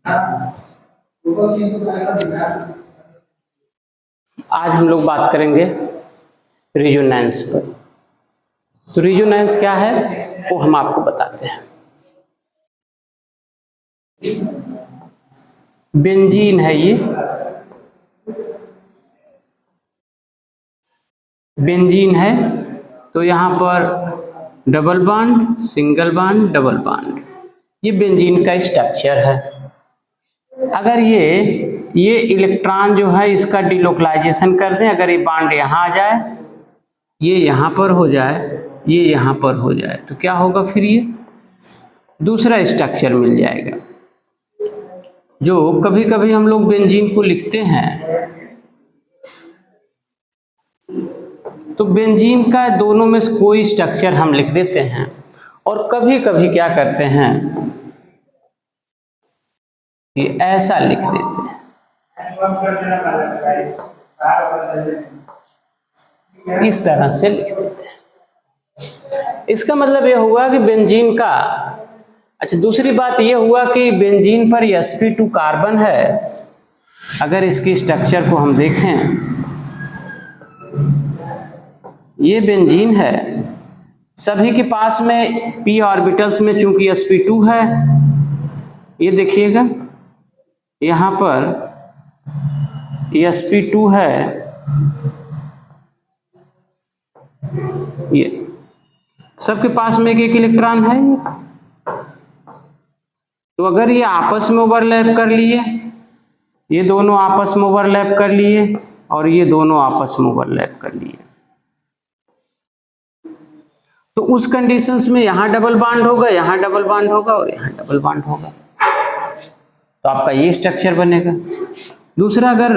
आज हम लोग बात करेंगे रेजोनेंस पर। तो रेजोनेंस क्या है वो हम आपको बताते हैं। बेंजीन है ये, बेंजीन है। तो यहाँ पर double bond, single bond, double bond, ये बेंजीन का स्ट्रक्चर है। अगर ये इलेक्ट्रॉन जो है इसका डिलोकलाइजेशन कर दें, अगर ये बॉन्ड यहाँ आ जाए, ये यहाँ पर हो जाए, ये यहाँ पर हो जाए, तो क्या होगा फिर ये दूसरा स्ट्रक्चर मिल जाएगा। जो कभी कभी हम लोग बेंजीन को लिखते हैं तो बेंजीन का दोनों में से कोई स्ट्रक्चर हम लिख देते हैं, और कभी कभी क्या करते हैं कि ऐसा लिख देते हैं, इस तरह से लिख देते हैं। इसका मतलब यह हुआ कि बेंजीन का, अच्छा दूसरी बात यह हुआ कि बेंजीन पर sp2 कार्बन है। अगर इसकी स्ट्रक्चर को हम देखें, ये बेंजीन है, सभी के पास में p ऑर्बिटल्स में चूंकि sp2 है, ये देखिएगा यहाँ पर sp2 है, ये सबके पास में एक एक इलेक्ट्रॉन है। तो अगर ये आपस में ओवरलैप कर लिए, ये दोनों आपस में ओवरलैप कर लिए और ये दोनों आपस में ओवरलैप कर लिए, तो उस कंडीशंस में यहां डबल बॉन्ड होगा, यहां डबल बॉन्ड होगा और यहां डबल बॉन्ड होगा, तो आपका ये स्ट्रक्चर बनेगा। दूसरा, अगर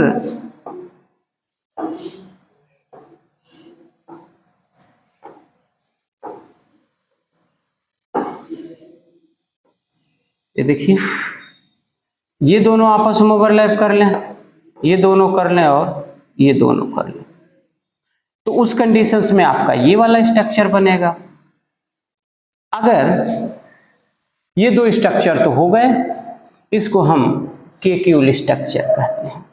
ये देखिए, ये दोनों आपस में ओवरलैप कर लें, ये दोनों कर लें और ये दोनों कर लें, तो उस कंडीशंस में आपका ये वाला स्ट्रक्चर बनेगा। अगर ये दो स्ट्रक्चर तो हो गए, इसको हम केक्यूल स्ट्रक्चर कहते हैं,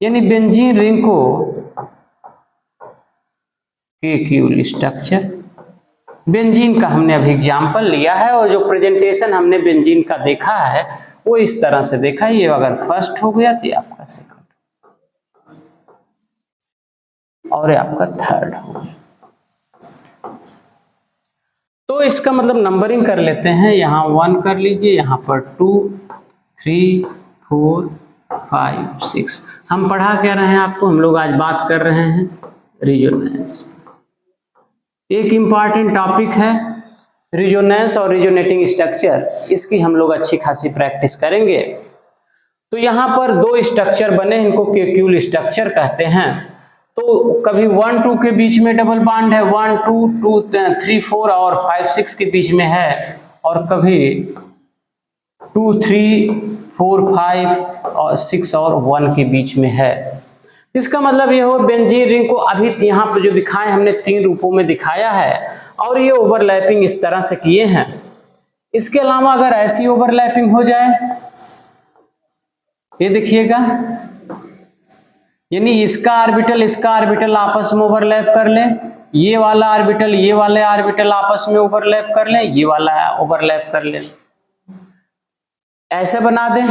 यानी बेंजीन रिंग को केक्यूल स्ट्रक्चर। बेंजीन का हमने अभी एग्जाम्पल लिया है, और जो प्रेजेंटेशन हमने बेंजीन का देखा है वो इस तरह से देखा है। ये अगर फर्स्ट हो गया तो ये आपका सेकंड, और ये आपका थर्ड हो गया। तो इसका मतलब नंबरिंग कर लेते हैं, यहाँ 1 कर लीजिए, यहाँ पर 2, 3, 4, 5, 6। हम पढ़ा क्या रहे हैं आपको, हम लोग आज बात कर रहे हैं रेजोनेंस। एक इम्पॉर्टेंट टॉपिक है रेजोनेंस और रेजोनेटिंग स्ट्रक्चर, इसकी हम लोग अच्छी खासी प्रैक्टिस करेंगे। तो यहाँ पर दो स्ट्रक्चर बने, इनको केक्यूल स्ट्रक्चर कहते हैं। तो कभी 1, 2 के बीच में डबल बॉन्ड है, 1, 2, 2, 3, 4 और 5, 6 के बीच में है, और कभी 2, 3, 4, 5 और 6 और 1 के बीच में है। इसका मतलब ये हो, बेंजीन रिंग को अभी यहाँ पर जो दिखाए हमने 3 रूपों में दिखाया है, और ये ओवरलैपिंग इस तरह से किए हैं। इसके अलावा अगर ऐसी ओवरलैपिंग हो जाए, ये देखिएगा, यानी इसका ऑर्बिटल आपस में ओवरलैप कर ले, ये वाला ऑर्बिटल ये वाले ऑर्बिटल आपस में ओवरलैप कर ले, ये वाला ओवरलैप कर ले, ऐसे बना दें,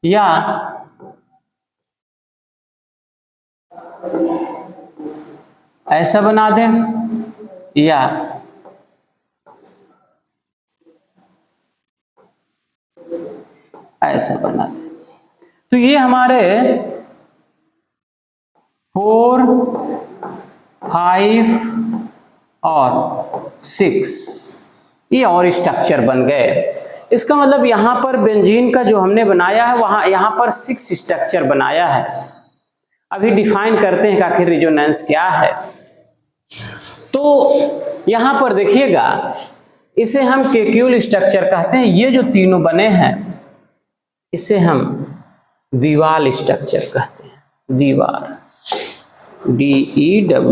या ऐसा बना दें, या ऐसा बना दें। तो ये हमारे 4, 5 और 6 ये और स्ट्रक्चर बन गए। इसका मतलब यहाँ पर बेंजीन का जो हमने बनाया है, वहां यहाँ पर 6 स्ट्रक्चर बनाया है। अभी डिफाइन करते हैं कि आखिर रेजोनेंस क्या है। तो यहाँ पर देखिएगा, इसे हम केक्यूल स्ट्रक्चर कहते हैं। ये जो तीनों बने हैं इसे हम दीवार स्ट्रक्चर कहते हैं, दीवार, DEWAR।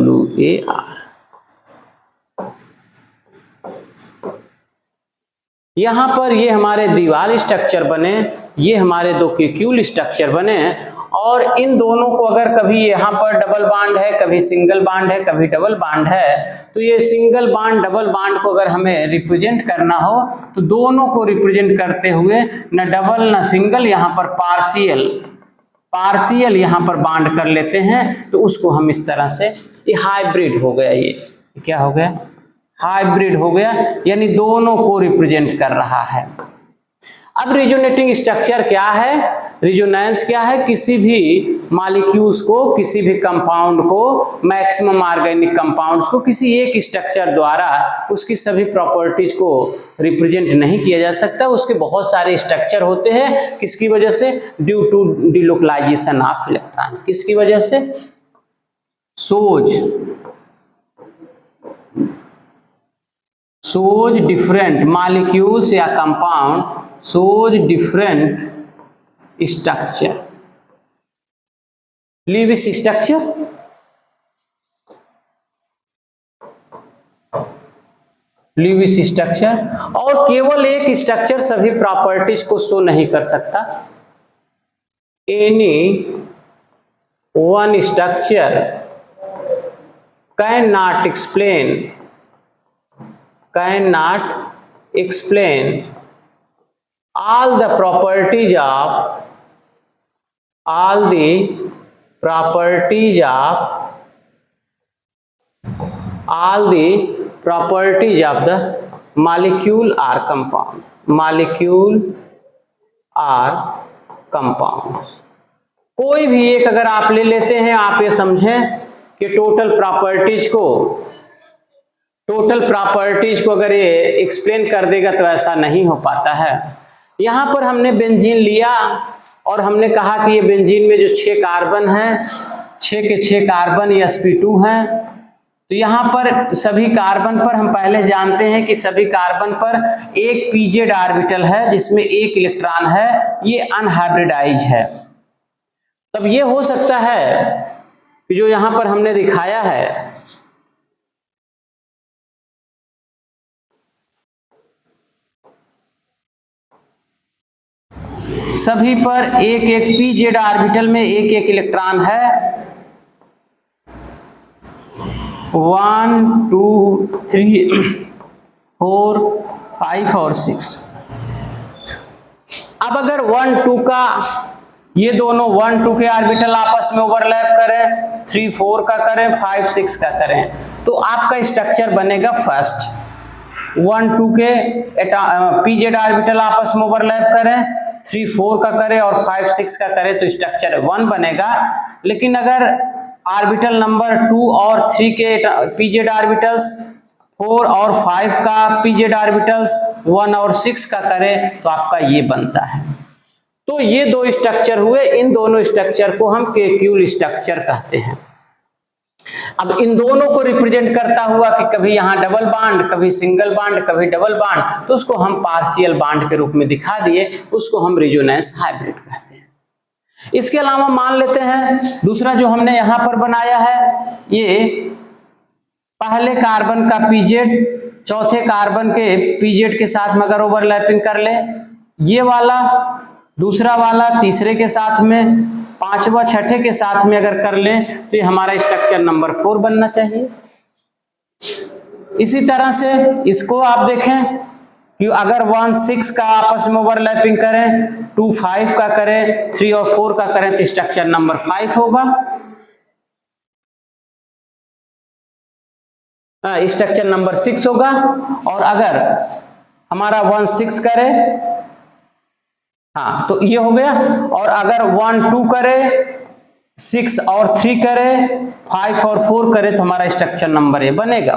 यहाँ पर ये हमारे दीवार स्ट्रक्चर बने, ये हमारे दो क्यूल स्ट्रक्चर बने हैं। और इन दोनों को अगर कभी यहाँ पर डबल बॉन्ड है, कभी सिंगल बॉन्ड है, कभी डबल बॉन्ड है, तो ये सिंगल बॉन्ड डबल बॉन्ड को अगर हमें रिप्रेजेंट करना हो तो दोनों को रिप्रेजेंट करते हुए न डबल न सिंगल, यहाँ पर पार्शियल यहाँ पर बॉन्ड कर लेते हैं, तो उसको हम इस तरह से, ये हाइब्रिड हो गया, ये क्या हो गया, हाइब्रिड हो गया, यानी दोनों को रिप्रेजेंट कर रहा है। अब रिजोनेटिंग स्ट्रक्चर क्या है, रिजोनेंस क्या है, किसी भी मॉलिक्यूल्स को, किसी भी कंपाउंड को, मैक्सिमम ऑर्गेनिक कंपाउंड्स को किसी एक स्ट्रक्चर द्वारा उसकी सभी प्रॉपर्टीज को रिप्रेजेंट नहीं किया जा सकता। उसके बहुत सारे स्ट्रक्चर होते हैं, किसकी वजह से, due to delocalization of electron, किसकी वजह से, सोज डिफरेंट मॉलिक्यूल्स या compound shows different structure, Lewis structure, और केवल एक स्ट्रक्चर सभी प्रॉपर्टीज को शो नहीं कर सकता। Any one structure can not explain all the properties of the molecule or compounds। कोई भी एक अगर आप ले लेते हैं, आप ये समझें कि टोटल प्रॉपर्टीज को अगर ये एक्सप्लेन कर देगा तो ऐसा नहीं हो पाता है। यहाँ पर हमने बेंजीन लिया और हमने कहा कि ये बेंजीन में जो 6 कार्बन हैं, 6 के 6 कार्बन sp2 हैं, तो यहाँ पर सभी कार्बन पर हम पहले जानते हैं कि सभी कार्बन पर एक pz ऑर्बिटल है जिसमें एक इलेक्ट्रॉन है, ये अनहाइब्रिडाइज है। तब ये हो सकता है कि जो यहाँ पर हमने दिखाया है, सभी पर एक एक pz ऑर्बिटल में एक एक इलेक्ट्रॉन है, 1 2 3 4 5 और 6। अब अगर 1 2 का, ये दोनों 1 2 के ऑर्बिटल आपस में ओवरलैप करें, 3 4 का करें, 5 6 का करें, तो आपका स्ट्रक्चर बनेगा फर्स्ट। 1 2 के pz ऑर्बिटल आपस में ओवरलैप करें, 3 4 का करे और 5 6 का करे तो स्ट्रक्चर 1 बनेगा। लेकिन अगर ऑर्बिटल नंबर 2 और 3 के pz ऑर्बिटल्स, 4 और 5 का pz ऑर्बिटल्स 1 और 6 का करे तो आपका ये बनता है। तो ये दो स्ट्रक्चर हुए, इन दोनों स्ट्रक्चर को हम क्यूल स्ट्रक्चर कहते हैं। अब इन दोनों को रिप्रेजेंट करता हुआ कि कभी यहाँ डबल बॉन्ड, कभी सिंगल बॉन्ड, कभी डबल बॉन्ड, तो उसको हम पार्शियल बॉन्ड के रूप में दिखा दिए, उसको हम रिजोनेंस हाइब्रिड कहते हैं। इसके अलावा मान लेते हैं दूसरा जो हमने यहाँ पर बनाया है, ये पहले कार्बन का pz चौथे कार्बन के pz के साथ में अगर ओवरलैपिंग कर ले, ये वाला दूसरा वाला तीसरे के साथ में, पांचवा छठे के साथ में अगर कर लें तो ये हमारा स्ट्रक्चर नंबर 4 बनना चाहिए। इसी तरह से इसको आप देखें कि अगर 1 6 का आपस में ओवरलैपिंग करें, 2 5 का करें, 3 और 4 का करें तो स्ट्रक्चर नंबर 5 होगा, स्ट्रक्चर नंबर 6 होगा। और अगर हमारा 1 6 करे, हाँ तो ये हो गया। और अगर 1 2 करे, 6 और 3 करे, 5 और 4 करे तो हमारा स्ट्रक्चर नंबर ये बनेगा।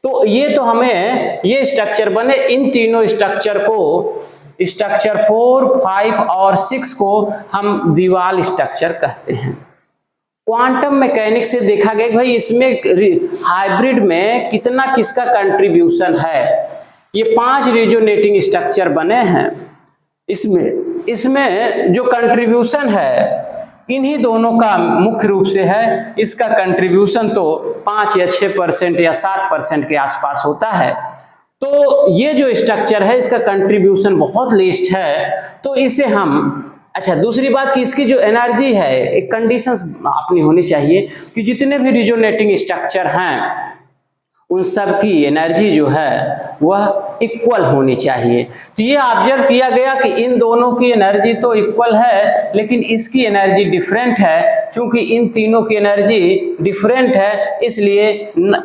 तो ये तो हमें ये स्ट्रक्चर बने। इन तीनों स्ट्रक्चर को, स्ट्रक्चर 4 5 और 6 को हम दीवार स्ट्रक्चर कहते हैं। क्वांटम मैकेनिक्स से देखा गया भाई इसमें हाइब्रिड में कितना किसका कंट्रीब्यूशन है। ये 5 रेजोनेटिंग स्ट्रक्चर बने हैं, इसमें जो कंट्रीब्यूशन है इन्हीं दोनों का मुख्य रूप से है। इसका कंट्रीब्यूशन तो 5 या 6% या 7% के आसपास होता है। तो ये जो स्ट्रक्चर है इसका कंट्रीब्यूशन बहुत लिस्ट है, तो इसे हम, अच्छा दूसरी बात कि इसकी जो एनर्जी है, एक कंडीशंस अपनी होनी चाहिए कि जितने भी रिजोनेटिंग स्ट्रक्चर हैं उन सब की एनर्जी जो है वह इक्वल होनी चाहिए। तो ये ऑब्जर्व किया गया कि इन दोनों की एनर्जी तो इक्वल है लेकिन इसकी एनर्जी डिफरेंट है। चूंकि इन तीनों की एनर्जी डिफरेंट है इसलिए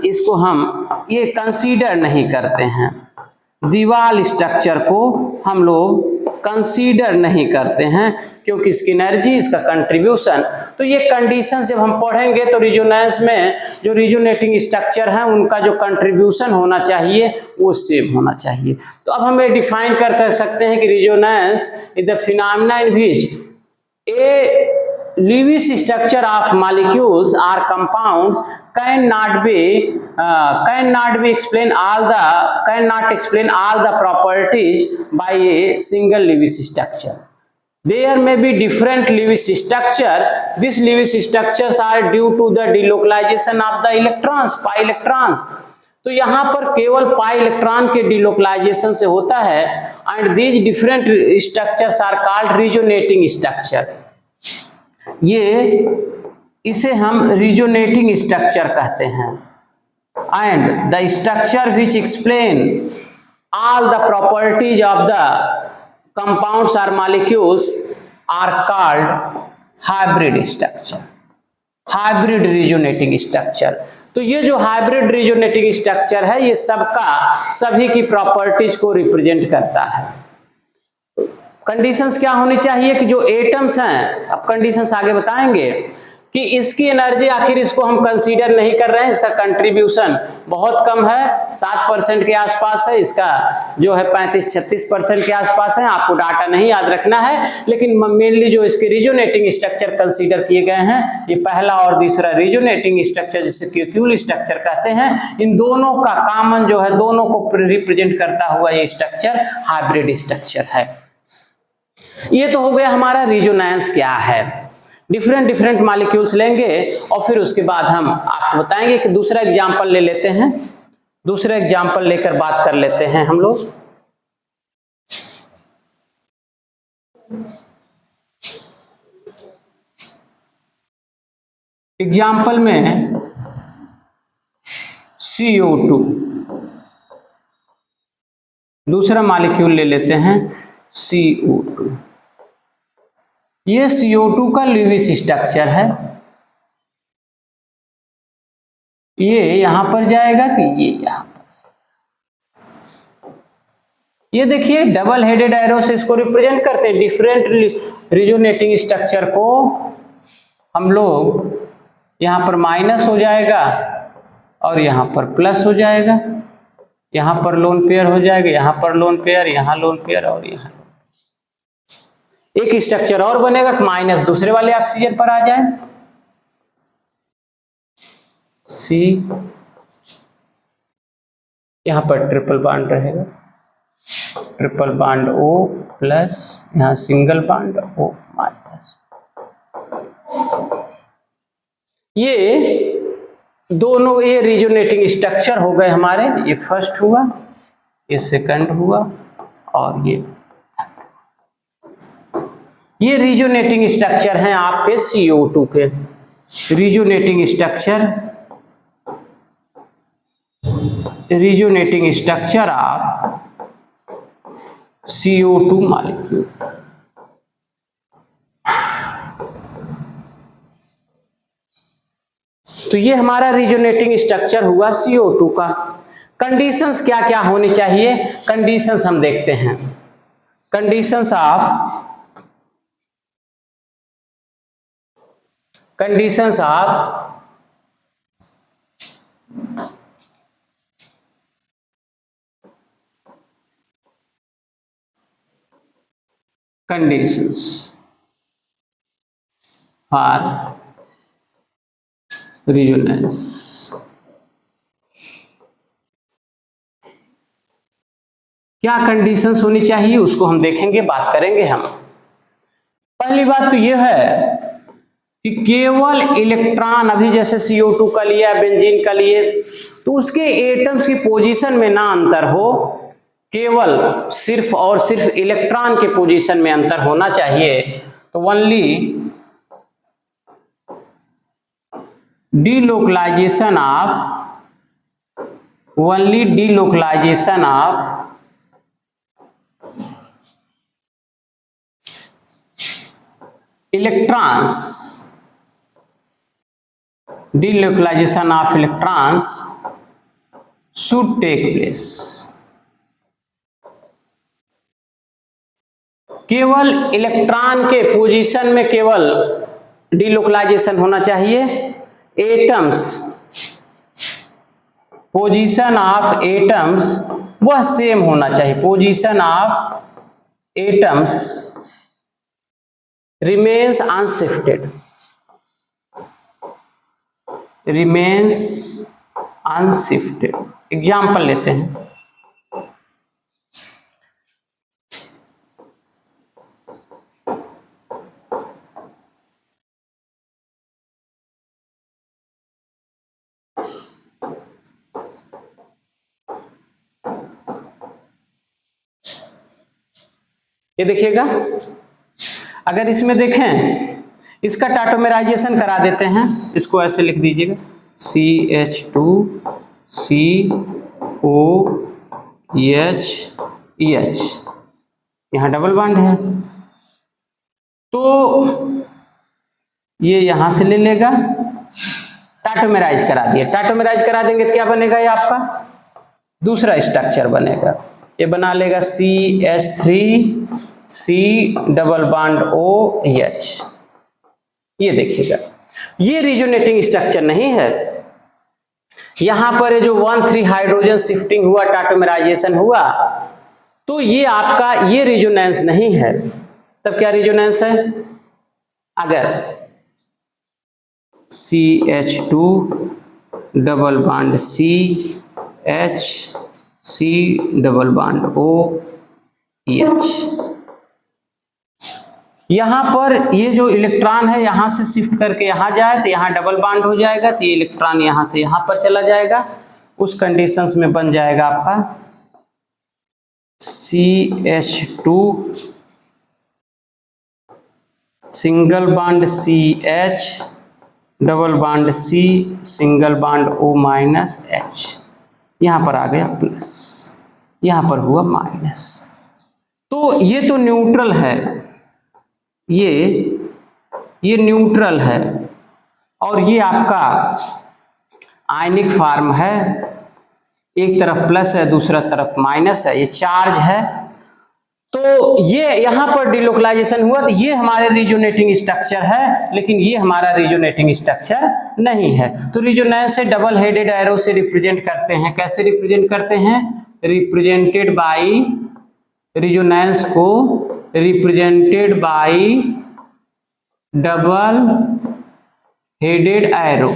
इसको हम ये कंसीडर नहीं करते हैं, दीवार स्ट्रक्चर को हम लोग कंसीडर नहीं करते हैं क्योंकि इसकी एनर्जी, इसका कंट्रीब्यूशन। तो ये कंडीशन जब हम पढ़ेंगे तो रिजोनेंस में जो रिजोनेटिंग स्ट्रक्चर हैं उनका जो कंट्रीब्यूशन होना चाहिए वो सेम होना चाहिए। तो अब हम ये डिफाइन कर सकते हैं कि resonance is the phenomena in which A Lewis structure of molecules or compounds cannot explain all the properties by a single Lewis structure. There may be different Lewis structure. These Lewis structures are due to the delocalization of the electrons, pi electrons. तो यहाँ पर केवल pi electron के delocalisation से होता है। And these different structures are called resonating structure. ये इसे हम रिजोनेटिंग स्ट्रक्चर कहते हैं। And the structure which explain all the properties of the compounds और molecules are called hybrid structure, hybrid resonating structure. तो ये जो हाइब्रिड रिजोनेटिंग स्ट्रक्चर है ये सबका सभी की प्रॉपर्टीज को रिप्रेजेंट करता है। कंडीशंस क्या होनी चाहिए कि जो एटम्स हैं, अब कंडीशंस आगे बताएंगे कि इसकी एनर्जी, आखिर इसको हम कंसीडर नहीं कर रहे हैं, इसका कंट्रीब्यूशन बहुत कम है, 7% के आसपास है, इसका जो है 35-36% के आसपास है। आपको डाटा नहीं याद रखना है, लेकिन मेनली जो इसके रिजोनेटिंग स्ट्रक्चर कंसीडर किए गए हैं ये पहला और दूसरा रिजोनेटिंग स्ट्रक्चर जिसे क्यूक्यूल स्ट्रक्चर कहते हैं, इन दोनों का कॉमन जो है, दोनों को रिप्रेजेंट करता हुआ ये स्ट्रक्चर हाइब्रिड स्ट्रक्चर है। ये तो हो गया हमारा रिजोनेंस क्या है। डिफरेंट मॉलिक्यूल्स लेंगे और फिर उसके बाद हम आपको बताएंगे कि दूसरा एग्जांपल ले लेते हैं, दूसरा एग्जांपल लेकर बात कर लेते हैं हम लोग। एग्जांपल में CO2, दूसरा मॉलिक्यूल ले लेते हैं CO2। ये CO2 का ल्यूविस स्ट्रक्चर है। ये यहां पर जाएगा कि ये यहां पर, ये देखिए डबल हेडेड एरो से इसको रिप्रेजेंट करते हैं। डिफरेंट रिजोनेटिंग स्ट्रक्चर को हम लोग यहां पर माइनस हो जाएगा और यहां पर प्लस हो जाएगा, यहां पर लोन पेयर हो जाएगा, यहां पर लोन पेयर, यहां लोन पेयर और यहां एक स्ट्रक्चर और बनेगा, माइनस दूसरे वाले ऑक्सीजन पर आ जाए, C, यहां पर ट्रिपल बॉन्ड रहेगा, ट्रिपल बॉन्ड O प्लस, यहां सिंगल बॉन्ड O माइनस। ये दोनों ये रिजोनेटिंग स्ट्रक्चर हो गए हमारे। ये फर्स्ट हुआ, ये सेकंड हुआ और ये रिजोनेटिंग स्ट्रक्चर हैं आपके CO2 के। Resonating structure of CO2 molecule. तो ये हमारा रिजोनेटिंग स्ट्रक्चर हुआ CO2 का। कंडीशंस क्या क्या होनी चाहिए, कंडीशंस हम देखते हैं। Conditions of conditions for resonance. क्या कंडीशंस होनी चाहिए उसको हम देखेंगे, बात करेंगे हम। पहली बात तो यह है कि केवल इलेक्ट्रॉन, अभी जैसे CO2 का लिया, बेंजीन का लिए, तो उसके एटम्स की पोजीशन में ना अंतर हो, केवल सिर्फ और सिर्फ इलेक्ट्रॉन के पोजीशन में अंतर होना चाहिए। तो only delocalization of electrons, delocalization of electrons should take place। केवल इलेक्ट्रॉन के पोजीशन में केवल डिलोकलाइजेशन होना चाहिए, एटम्स, पोजीशन ऑफ एटम्स वह सेम होना चाहिए, position of atoms remains unshifted, remains unshifted. Example लेते हैं, ये देखिएगा, अगर इसमें देखें, इसका टाटोमेराइजेशन करा देते हैं, इसको ऐसे लिख दीजिएगा CH2COEH, यहाँ डबल बॉन्ड है, तो ये यहां से ले लेगा, टाटोमेराइज करा दिए, टाटोमेराइज करा देंगे तो क्या बनेगा, ये आपका दूसरा स्ट्रक्चर बनेगा, ये बना लेगा CH3C डबल बॉन्ड OH। ये देखिएगा, ये रिजोनेटिंग स्ट्रक्चर नहीं है, यहां पर ये जो 1,3 हाइड्रोजन शिफ्टिंग हुआ, टाटोमेराइजेशन हुआ, तो ये आपका ये रिजोनेंस नहीं है। तब क्या रिजोनेंस है, अगर CH2 double bond CH, C double bond OH, यहां पर ये जो इलेक्ट्रॉन है यहां से शिफ्ट करके यहां जाए तो यहां डबल बॉन्ड हो जाएगा, तो ये इलेक्ट्रॉन यहां से यहां पर चला जाएगा, उस कंडीशंस में बन जाएगा आपका CH2 single bond CH double bond C single bond O minus H, यहां पर आ गया प्लस, यहां पर हुआ माइनस। तो ये तो न्यूट्रल है, ये न्यूट्रल है, और ये आपका आयनिक फॉर्म है, एक तरफ प्लस है दूसरा तरफ माइनस है, ये चार्ज है। तो ये यहां पर डिलोकलाइजेशन हुआ, तो ये हमारे रिजोनेटिंग स्ट्रक्चर है, लेकिन ये हमारा रिजोनेटिंग स्ट्रक्चर नहीं है। तो रिजोनेंस से डबल हेडेड एरो से रिप्रेजेंट करते हैं, कैसे रिप्रेजेंट करते हैं, रिप्रेजेंटेड बाई, रिजोनेंस को represented by double headed arrow,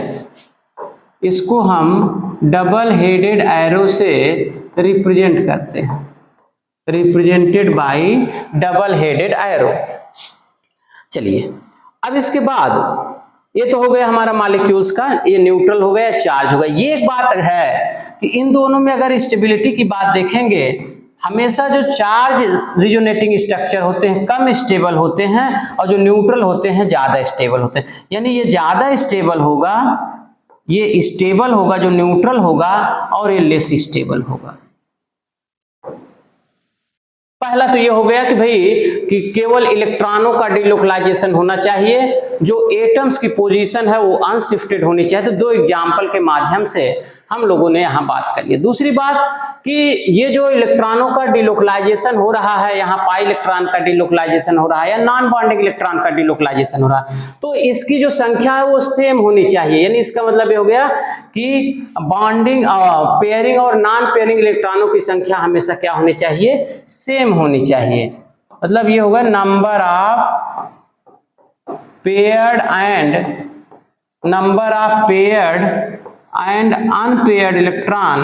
इसको हम डबल हेडेड एरो से रिप्रेजेंट करते हैं, represented by double headed arrow. चलिए, अब इसके बाद ये तो हो गया हमारा मॉलिक्यूल्स का, ये न्यूट्रल हो गया, चार्ज हो गया। ये एक बात है कि इन दोनों में अगर स्टेबिलिटी की बात देखेंगे, हमेशा जो चार्ज रिजोनेटिंग स्ट्रक्चर होते हैं कम स्टेबल होते हैं, और जो न्यूट्रल होते हैं ज्यादा स्टेबल होते हैं। यानी ये ज्यादा स्टेबल होगा, ये स्टेबल होगा जो न्यूट्रल होगा, और ये लेस स्टेबल होगा। पहला तो ये हो गया कि भाई कि केवल इलेक्ट्रॉनों का डिलोकलाइजेशन होना चाहिए, जो एटम्स की पोजीशन है वो अनशिफ्टेड होनी चाहिए। तो दो एग्जाम्पल के माध्यम से हम लोगों ने यहाँ बात कर ली। दूसरी बात कि ये जो इलेक्ट्रॉनों का डिलोकलाइजेशन हो रहा है, यहाँ पाई इलेक्ट्रॉन का डिलोकलाइजेशन हो रहा है या नॉन बॉन्डिंग इलेक्ट्रॉन का डिलोकलाइजेशन हो रहा है, तो इसकी जो संख्या है वो सेम होनी चाहिए। यानी इसका मतलब ये हो गया कि बॉन्डिंग, पेयरिंग और नॉन पेयरिंग इलेक्ट्रॉनों की संख्या हमेशा क्या होनी चाहिए, सेम होनी चाहिए। मतलब ये होगा number of paired and unpaired electron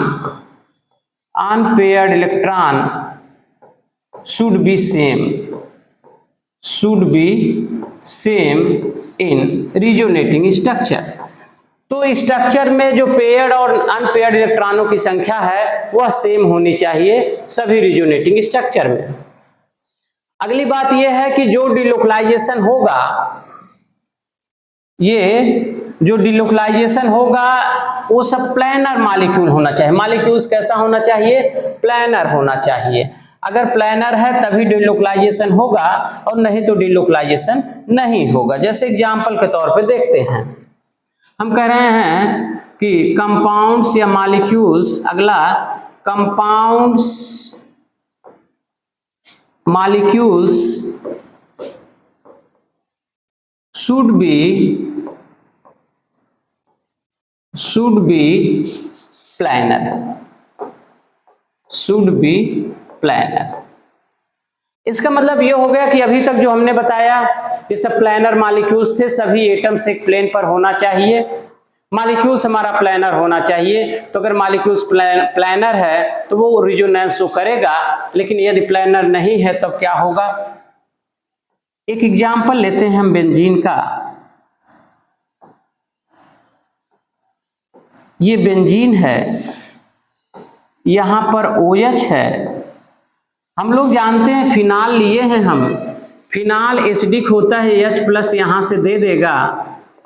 should be same in resonating structure. तो स्ट्रक्चर में जो पेयर्ड और अनपेयर्ड इलेक्ट्रॉनों की संख्या है वह सेम होनी चाहिए सभी रिजोनेटिंग स्ट्रक्चर में। अगली बात यह है कि जो डिलोकलाइजेशन होगा, ये जो डिलोकलाइजेशन होगा वो सब प्लैनर मॉलिक्यूल होना चाहिए। मॉलिक्यूल्स कैसा होना चाहिए? प्लैनर होना चाहिए। अगर प्लैनर है तभी डिलोकलाइजेशन होगा और नहीं तो डिलोकलाइजेशन नहीं होगा। जैसे एग्जांपल के तौर पे देखते हैं, हम कह रहे हैं कि कंपाउंड्स या मॉलिक्यूल्स, अगला compounds molecules should be planar, should be planar। इसका मतलब ये हो गया कि अभी तक जो हमने बताया ये सब प्लैनर मॉलिक्यूल्स थे, सभी एटम्स एक प्लेन पर होना चाहिए। मॉलिक्यूल्स हमारा प्लैनर होना चाहिए। तो अगर मॉलिक्यूल्स प्लैनर है तो वो रिजोनेंस शो करेगा, लेकिन यदि प्लैनर नहीं है तब क्या होगा? एक एग्जाम्पल लेते हैं हम बेंजीन का। ये बेंजीन है, यहां पर OH है। हम लोग जानते हैं फिनाल लिए हैं हम, फिनाल एसिडिक होता है, H+ यहां से दे देगा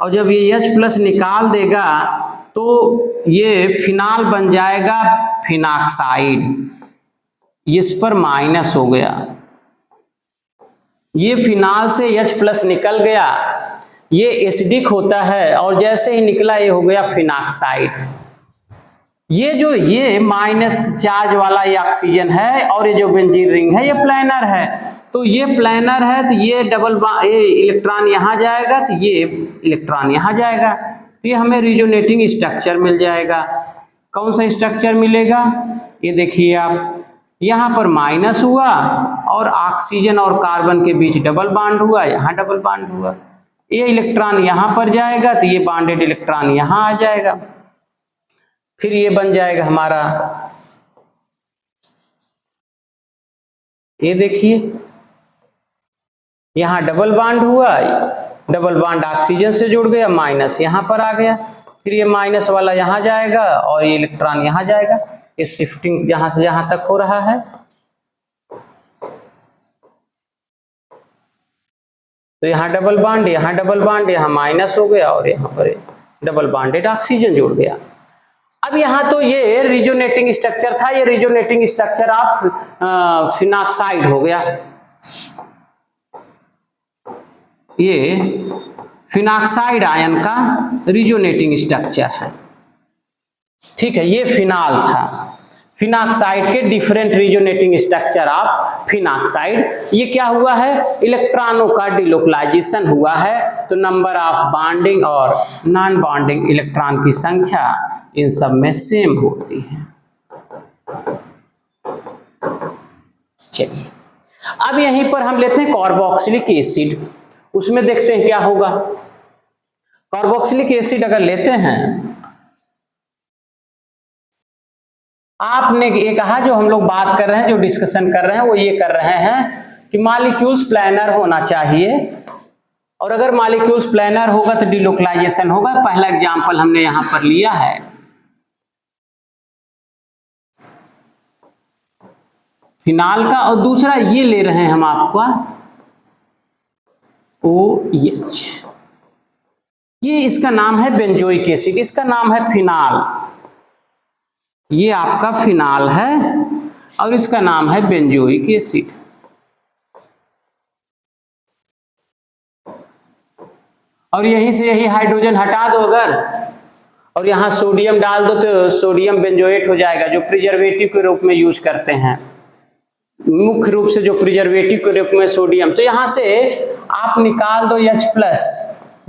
और जब ये H+ निकाल देगा तो ये फिनाल बन जाएगा फिनाक्साइड। इस पर माइनस हो गया, ये फिनाल से H+ निकल गया, ये एसिडिक होता है और जैसे ही निकला ये हो गया फिनाक्साइड। ये माइनस चार्ज वाला ये ऑक्सीजन है और ये जो बेंजीन रिंग है ये प्लैनर है। तो ये प्लैनर है तो ये ये इलेक्ट्रॉन यहाँ जाएगा तो ये इलेक्ट्रॉन यहाँ जाएगा, तो ये हमें रिजोनेटिंग स्ट्रक्चर मिल जाएगा। कौन सा स्ट्रक्चर मिलेगा? ये देखिए आप, यहाँ पर माइनस हुआ और ऑक्सीजन और कार्बन के बीच डबल बॉन्ड हुआ, यहाँ डबल बॉन्ड हुआ। ये इलेक्ट्रॉन यहाँ पर जाएगा तो ये बॉन्डेड इलेक्ट्रॉन यहाँ आ जाएगा, फिर ये बन जाएगा हमारा, ये देखिए यहाँ डबल बॉन्ड हुआ, डबल बॉन्ड ऑक्सीजन से जुड़ गया, माइनस यहाँ पर आ गया, फिर ये माइनस वाला यहाँ जाएगा और ये इलेक्ट्रॉन यहाँ जाएगा। ये शिफ्टिंग जहां से जहां तक हो रहा है। तो यहाँ डबल बॉन्ड, यहाँ डबल बॉन्ड, यहाँ माइनस हो गया और यहाँ पर डबल बॉन्डेड ऑक्सीजन जुड़ गया। अब यहाँ तो ये रिजोनेटिंग स्ट्रक्चर था, ये रिजोनेटिंग स्ट्रक्चर ऑफ फिनाक्साइड हो गया। ये फिनाक्साइड आयन का रिजोनेटिंग स्ट्रक्चर है, ठीक है। ये फिनाल था, फिनाक्साइड के different resonating structure of phenoxide. ये क्या हुआ है? इलेक्ट्रॉनों का डिलोकलाइजेशन हुआ है, तो नंबर ऑफ बॉन्डिंग और नॉन बॉन्डिंग इलेक्ट्रॉन की संख्या इन सब में सेम होती है। चलिए अब यहीं पर हम लेते हैं कार्बोक्सिलिक एसिड, उसमें देखते हैं क्या होगा। कार्बोक्सिलिक एसिड अगर लेते हैं, आपने ये कहा, जो हम लोग बात कर रहे हैं, जो डिस्कशन कर रहे हैं वो ये कर रहे हैं कि मॉलिक्यूल्स प्लैनर होना चाहिए, और अगर मॉलिक्यूल्स प्लैनर होगा तो डिलोकलाइजेशन होगा। पहला एग्जांपल हमने यहां पर लिया है फिनाल का, और दूसरा ये ले रहे हैं हम आपका OH। ये इसका नाम है बेंजोइक एसिड, इसका नाम है फिनाल। ये आपका फिनाल है और इसका नाम है बेंजोइक एसिड। और यहीं से यही हाइड्रोजन हटा दो अगर, और यहाँ सोडियम डाल दो तो सोडियम बेंजोएट हो जाएगा, जो प्रिजर्वेटिव के रूप में यूज करते हैं, मुख्य रूप से जो प्रिजर्वेटिव के रूप में सोडियम। तो यहाँ से आप निकाल दो H+,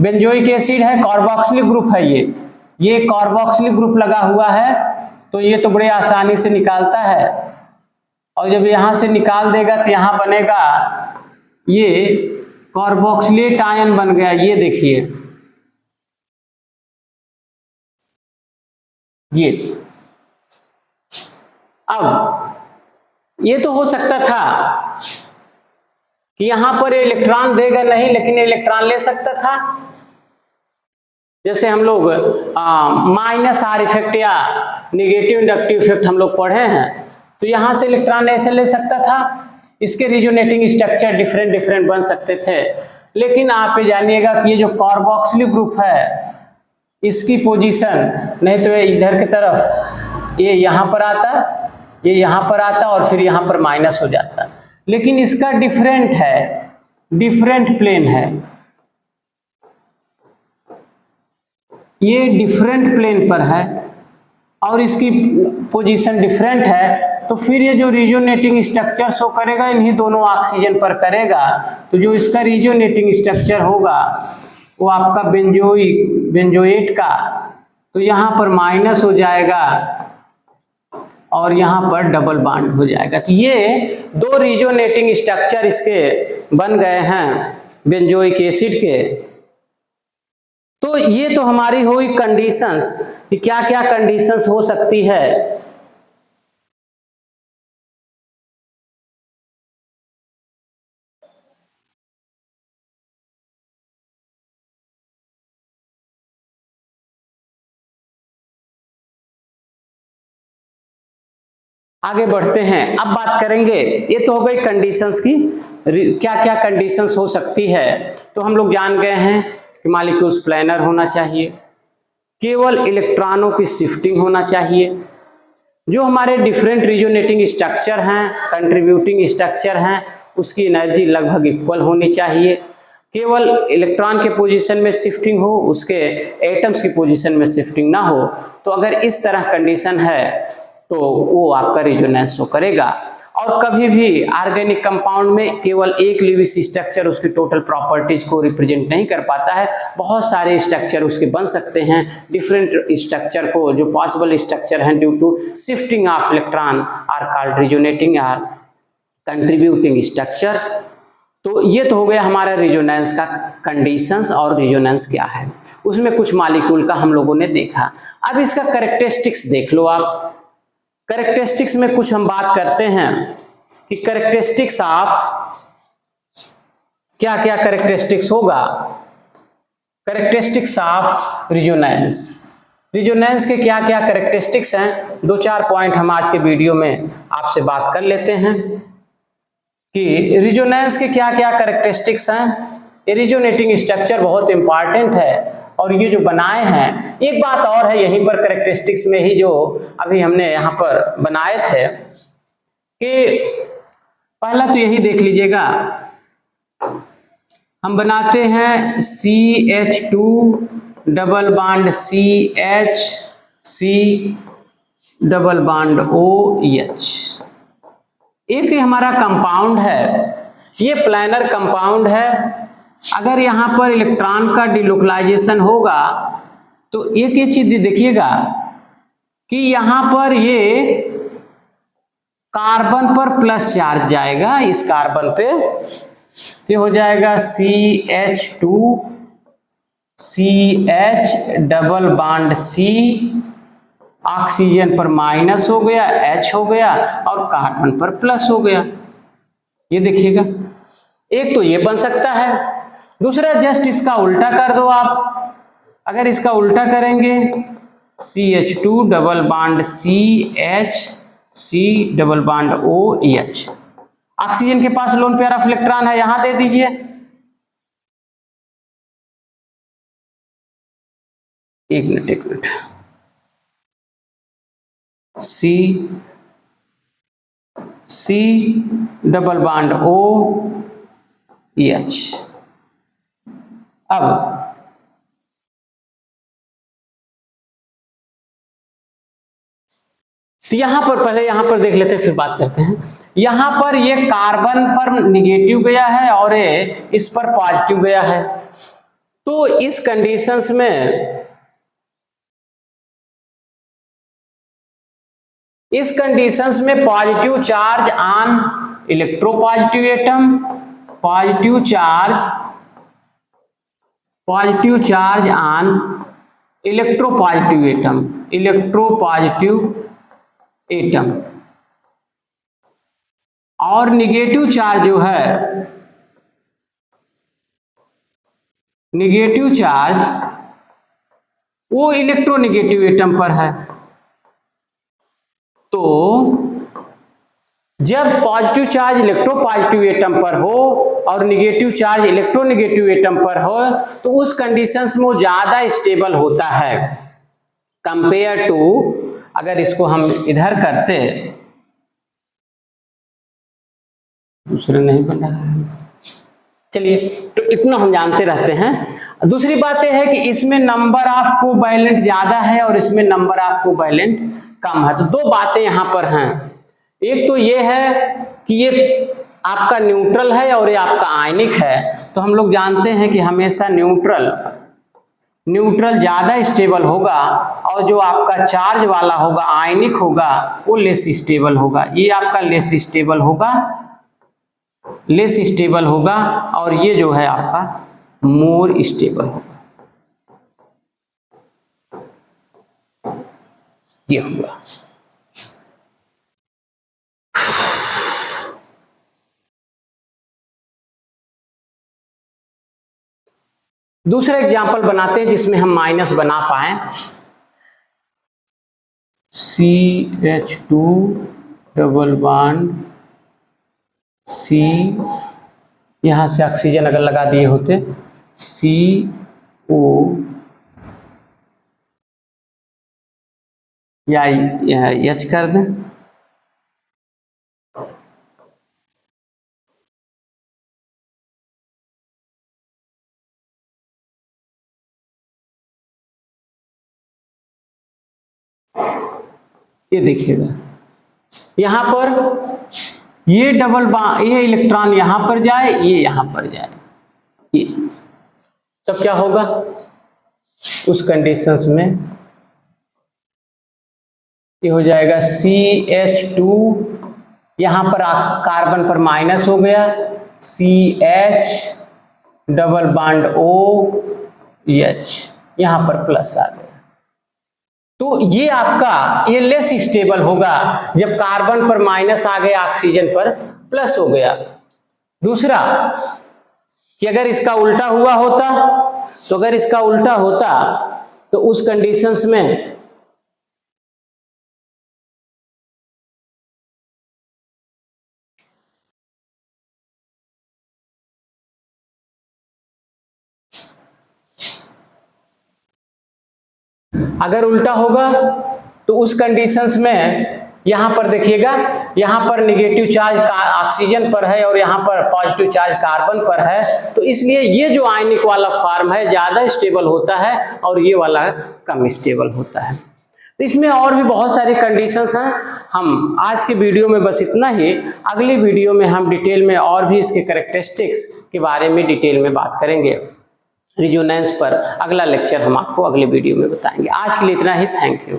बेंजोइक एसिड है, कार्बोक्सिलिक ग्रुप है, ये कार्बोक्सिलिक ग्रुप लगा हुआ है, तो ये तो बड़े आसानी से निकालता है। और जब यहाँ से निकाल देगा तो यहाँ बनेगा, ये कार्बोक्सिलेट आयन बन गया। ये देखिए, ये अब ये तो हो सकता था कि यहां पर इलेक्ट्रॉन देगा नहीं, लेकिन इलेक्ट्रॉन ले सकता था। जैसे हम लोग माइनस आर इफेक्ट या निगेटिव इंडक्टिव इफेक्ट हम लोग पढ़े हैं, तो यहां से इलेक्ट्रॉन ऐसे ले सकता था। इसके रिजोनेटिंग स्ट्रक्चर डिफरेंट डिफरेंट बन सकते थे। लेकिन आप ये जानिएगा कि ये जो कार्बोक्सिलिक ग्रुप है, इसकी पोजीशन नहीं तो ये इधर की तरफ ये यहां पर आता, ये यहां पर आता और फिर यहां पर माइनस हो जाता। लेकिन इसका डिफरेंट है, डिफरेंट प्लेन है, ये डिफरेंट प्लेन पर है और इसकी पोजीशन डिफरेंट है। तो फिर ये जो रिजोनेटिंग स्ट्रक्चर शो करेगा इन्हीं दोनों ऑक्सीजन पर करेगा। तो जो इसका रिजोनेटिंग स्ट्रक्चर होगा वो आपका बेंजोएट का, तो यहाँ पर माइनस हो जाएगा और यहाँ पर डबल बॉन्ड हो जाएगा। तो ये दो रिजोनेटिंग स्ट्रक्चर इसके बन गए हैं बेंजोइक एसिड के। तो ये तो हमारी हुई कंडीशंस कि क्या क्या कंडीशंस हो सकती है। आगे बढ़ते हैं, अब बात करेंगे, ये तो हो गई कंडीशंस की, क्या क्या कंडीशंस हो सकती है। तो हम लोग जान गए हैं कि मॉलिक्यूल्स प्लैनर होना चाहिए, केवल इलेक्ट्रॉनों की शिफ्टिंग होना चाहिए, जो हमारे डिफरेंट रिजोनेटिंग स्ट्रक्चर हैं, कंट्रीब्यूटिंग स्ट्रक्चर हैं, उसकी एनर्जी लगभग इक्वल होनी चाहिए, केवल इलेक्ट्रॉन के पोजीशन में शिफ्टिंग हो, उसके एटम्स की पोजीशन में शिफ्टिंग ना हो। तो अगर इस तरह कंडीशन है तो वो आपका रिजोनेंस शो करेगा। और कभी भी ऑर्गेनिक कंपाउंड में केवल एक लिविस स्ट्रक्चर उसकी टोटल प्रॉपर्टीज को रिप्रेजेंट नहीं कर पाता है, बहुत सारे स्ट्रक्चर उसके बन सकते हैं। डिफरेंट स्ट्रक्चर को जो पॉसिबल स्ट्रक्चर हैं due to shifting of electron are called resonating are contributing structure. तो ये तो हो गया हमारा रिजोनेंस का कंडीशंस और रिजोनेंस क्या है, उसमें कुछ मॉलिक्यूल का हम लोगों ने देखा। अब इसका कैरेक्टरिस्टिक्स देख लो आप। कैरेक्टरिस्टिक्स में कुछ हम बात करते हैं कि कैरेक्टरिस्टिक्स ऑफ क्या क्या कैरेक्टरिस्टिक्स होगा। कैरेक्टरिस्टिक्स ऑफ रिजोनेंस, रिजोनेंस के क्या क्या कैरेक्टरिस्टिक्स हैं, दो चार पॉइंट हम आज के वीडियो में आपसे बात कर लेते हैं कि रिजोनेंस के क्या क्या कैरेक्टरिस्टिक्स हैं। ये रिजोनेटिंग स्ट्रक्चर बहुत इंपॉर्टेंट है और ये जो बनाए हैं, एक बात और है यहीं पर कैरेक्टरिस्टिक्स में ही जो अभी हमने यहाँ पर बनाए थे कि पहला तो यही देख लीजिएगा, हम बनाते हैं CH2 double bond CH, C double bond OH। एक ही हमारा कंपाउंड है, ये प्लैनर कंपाउंड है। अगर यहाँ पर इलेक्ट्रॉन का डिलोकलाइजेशन होगा तो एक ये चीज देखिएगा कि यहाँ पर ये कार्बन पर प्लस चार्ज जाएगा, इस कार्बन पे तो हो जाएगा CH2 CH double bond C, oxygen पर माइनस हो गया, H हो गया और कार्बन पर प्लस हो गया। ये देखिएगा, एक तो ये बन सकता है। दूसरा जस्ट इसका उल्टा कर दो आप। अगर इसका उल्टा करेंगे CH2 double bond CH, C double bond OH, oxygen के पास लोन पेयर ऑफ इलेक्ट्रॉन है, यहां दे दीजिए। एक minute C double bond OH। अब तो यहां पर पहले यहां पर देख लेते हैं फिर बात करते हैं। यहां पर ये कार्बन पर निगेटिव गया है और ये इस पर पॉजिटिव गया है। तो इस कंडीशंस में positive charge on electropositive atom, positive charge on electropositive atom और निगेटिव चार्ज जो है निगेटिव चार्ज वो इलेक्ट्रोनिगेटिव एटम पर है। तो जब पॉजिटिव चार्ज इलेक्ट्रोपॉजिटिव एटम पर हो और निगेटिव चार्ज इलेक्ट्रोनिगेटिव एटम पर हो तो उस कंडीशंस में वो ज्यादा स्टेबल होता है कंपेयर टू, अगर इसको हम इधर करते, दूसरे नहीं बन रहा है, चलिए तो इतना हम जानते रहते हैं। दूसरी बात यह है कि इसमें नंबर ऑफ कोवैलेंट ज्यादा है और इसमें नंबर ऑफ कोवैलेंट कम है। तो दो बातें यहाँ पर हैं, एक तो ये है कि ये आपका न्यूट्रल है और ये आपका आयनिक है। तो हम लोग जानते हैं कि हमेशा न्यूट्रल ज्यादा स्टेबल होगा और जो आपका चार्ज वाला होगा आयनिक होगा वो लेस स्टेबल होगा। ये आपका लेस स्टेबल होगा और ये जो है आपका मोर स्टेबल होगा। ये हुआ। दूसरा एग्जाम्पल बनाते हैं जिसमें हम माइनस बना पाए। CH2 डबल बॉन्ड C, यहां से ऑक्सीजन अगर लगा दिए होते CO या H कर दें, ये देखिएगा यहां पर ये ये इलेक्ट्रॉन यहां पर जाए, ये यहां पर जाए, ये तब क्या होगा उस कंडीशंस में, ये हो जाएगा CH2, यहां पर कार्बन पर माइनस हो गया, CH डबल बॉन्ड OH, यहां पर प्लस आ गया। तो ये आपका ये लेस स्टेबल होगा जब कार्बन पर माइनस आ गया, ऑक्सीजन पर प्लस हो गया। दूसरा कि अगर इसका उल्टा हुआ होता, तो अगर इसका उल्टा होता तो उस कंडीशंस में अगर उल्टा होगा तो उस कंडीशंस में यहां पर देखिएगा, यहां पर निगेटिव चार्ज ऑक्सीजन पर है और यहां पर पॉजिटिव चार्ज कार्बन पर है। तो इसलिए ये जो आयनिक वाला फॉर्म है ज्यादा स्टेबल होता है और ये वाला कम स्टेबल होता है। तो इसमें और भी बहुत सारी कंडीशंस हैं। हम आज के वीडियो में बस इतना ही, अगली वीडियो में हम डिटेल में और भी इसके कैरेक्टरिस्टिक्स के बारे में डिटेल में बात करेंगे। रिजोनेंस पर अगला लेक्चर हम आपको अगले वीडियो में बताएंगे। आज के लिए इतना ही, थैंक यू।